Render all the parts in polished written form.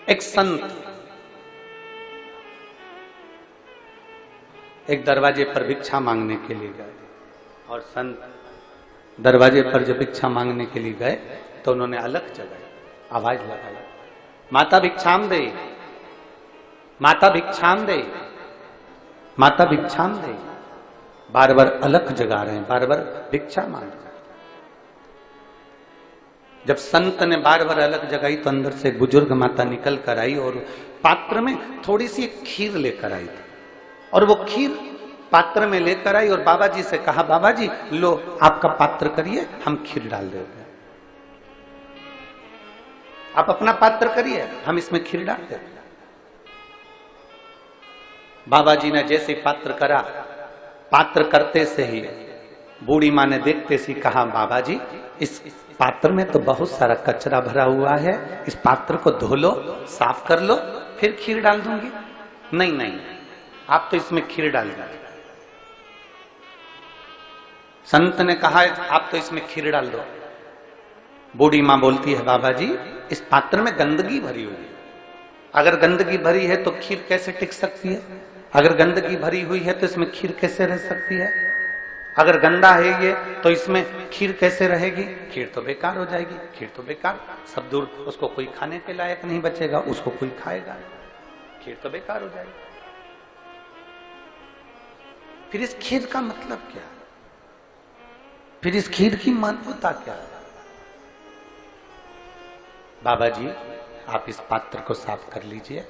एक संत एक दरवाजे पर भिक्षा मांगने के लिए गए और संत दरवाजे पर जब भिक्षा मांगने के लिए गए तो उन्होंने अलग जगह आवाज लगाई, माता भिक्षाम दे, माता भिक्षाम दे, माता भिक्षाम दे। बार बार अलग जगा रहे हैं, बार बार भिक्षा मांग रहे हैं। जब संत ने बार बार अलग जगाई तो अंदर से बुजुर्ग माता निकल कर आई और पात्र में थोड़ी सी खीर लेकर आई थी और वो खीर पात्र में लेकर आई और बाबा जी से कहा, बाबा जी लो आपका पात्र करिए, हम खीर डाल देते हैं। आप अपना पात्र करिए, हम इसमें खीर डाल देते हैं। बाबा जी ने जैसे पात्र करा, पात्र करते से ही बूढ़ी माँ ने देखते से कहा, बाबा जी इस पात्र में तो बहुत सारा कचरा भरा हुआ है, इस पात्र को धो लो, साफ कर लो, फिर खीर डाल दूंगी। नहीं नहीं, आप तो इसमें खीर डाल दीजिए। संत ने कहा, आप तो इसमें खीर डाल दो। बूढ़ी माँ बोलती है, बाबा जी इस पात्र में गंदगी भरी हुई है, अगर गंदगी भरी है तो खीर कैसे टिक सकती है? अगर गंदगी भरी हुई है तो इसमें खीर कैसे रह सकती है? अगर गंदा है ये तो इसमें खीर कैसे रहेगी? खीर तो बेकार हो जाएगी, खीर तो बेकार, सब दूर, उसको कोई खाने के लायक नहीं बचेगा, उसको कोई खाएगा, खीर तो बेकार हो जाएगी। फिर इस खीर का मतलब क्या है? फिर इस खीर की महत्वता क्या है? बाबा जी आप इस पात्र को साफ कर लीजिए,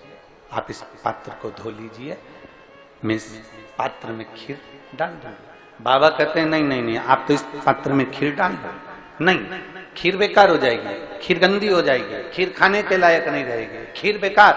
आप इस पात्र को धो लीजिए, मैं इस पात्र में खीर डाल दूंगा। बाबा कहते हैं नहीं नहीं नहीं, आप तो इस पात्र में खीर डाल दो। नहीं, खीर बेकार हो जाएगी, खीर गंदी हो जाएगी, खीर खाने के लायक नहीं रहेगी, खीर बेकार।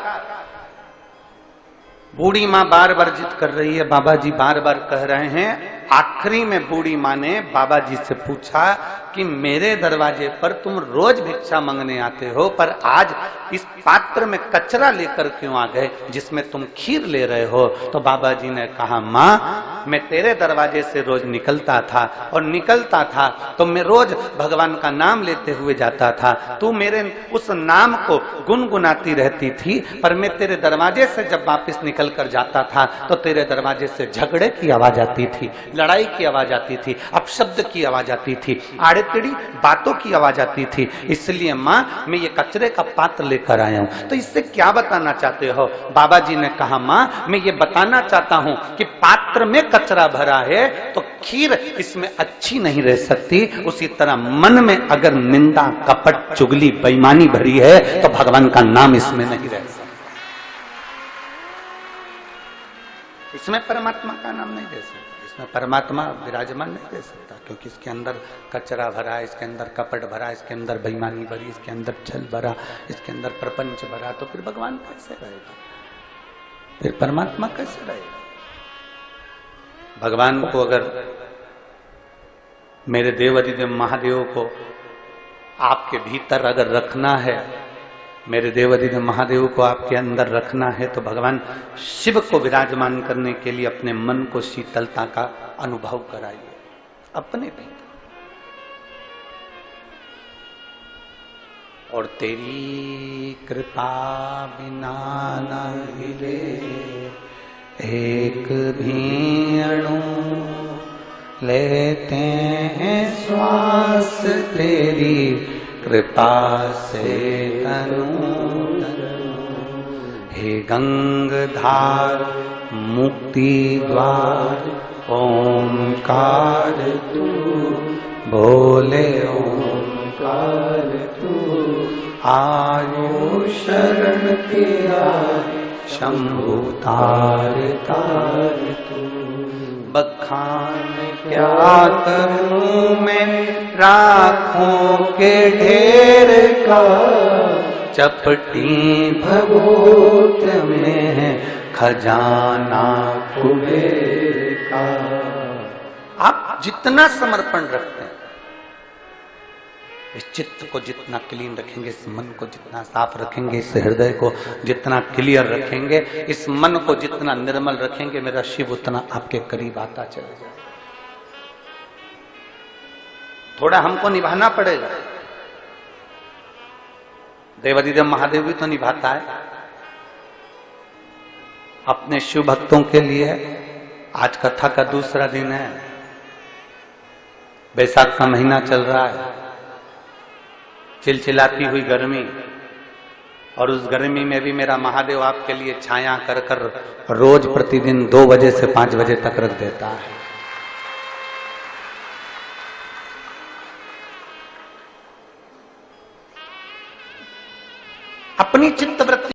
बूढ़ी माँ बार बार जिद कर रही है, बाबा जी बार बार कह रहे हैं। आखिरी में बूढ़ी माँ ने बाबा जी से पूछा कि मेरे दरवाजे पर तुम रोज भिक्षा मांगने आते हो, पर आज इस पात्र में कचरा लेकर क्यों आ गए जिसमें तुम खीर ले रहे हो? तो बाबा जी ने कहा, माँ मैं तेरे दरवाजे से रोज निकलता था और निकलता था तो मैं रोज भगवान का नाम लेते हुए जाता था, तू मेरे उस नाम को गुनगुनाती रहती थी, पर मैं तेरे दरवाजे से जब वापस निकल कर जाता था तो तेरे दरवाजे से झगड़े की आवाज आती थी, लड़ाई की आवाज आती थी, अपशब्द की आवाज आती थी, आड़े टेढ़ी बातों की आवाज आती थी। इसलिए माँ मैं ये कचरे का पात्र लेकर आया हूं। तो इससे क्या बताना चाहते हो? बाबा जी ने कहा, माँ मैं ये बताना चाहता हूं कि पात्र में कचरा भरा है तो खीर इसमें अच्छी नहीं रह सकती। उसी तरह मन में अगर निंदा, कपट, चुगली, बेईमानी भरी है तो भगवान का नाम इसमें नहीं रह सकता, इसमें परमात्मा का नाम नहीं दे सकता, इसमें परमात्मा विराजमान नहीं दे सकता, क्योंकि इसके अंदर कचरा भरा है, इसके अंदर कपट भरा, इसके अंदर बेईमानी भरी, इसके अंदर छल भरा, इसके अंदर प्रपंच भरा, तो फिर भगवान कैसे रहेगा? फिर परमात्मा कैसे रहेगा? भगवान को अगर, मेरे देवाधिदेव महादेव को आपके भीतर अगर रखना है, मेरे देवाधिदेव महादेव को आपके अंदर रखना है, तो भगवान शिव को विराजमान करने के लिए अपने मन को शीतलता का अनुभव कराइए अपने भीतर। और तेरी कृपा बिना न हिले एक भी अणु, लेते हैं श्वास तेरी कृपा से तनु। हे गंगाधार मुक्ति द्वार ओंकार तू, बोले ओंकार तू, आयो शरण तेरा शंभु तार तार तू। बखान क्या करूं मैं राखों के ढेर का, चपटी भगोत में है खजाना कुबेर का। आप जितना समर्पण रखते हैं, इस चित्त को जितना क्लीन रखेंगे, इस मन को जितना साफ रखेंगे, इस हृदय को जितना क्लियर रखेंगे, इस मन को जितना निर्मल रखेंगे, मेरा शिव उतना आपके करीब आता चला जाए। थोड़ा हमको निभाना पड़ेगा, देवाधिदेव महादेव भी तो निभाता है अपने शिव भक्तों के लिए। आज कथा का दूसरा दिन है, बैसाख का महीना चल रहा है, चिलचिलाती हुई गर्मी, और उस गर्मी में भी मेरा महादेव आपके लिए छाया कर कर रोज प्रतिदिन 2 बजे से 5 बजे तक रख देता है। अपनी चित्तवृत्ति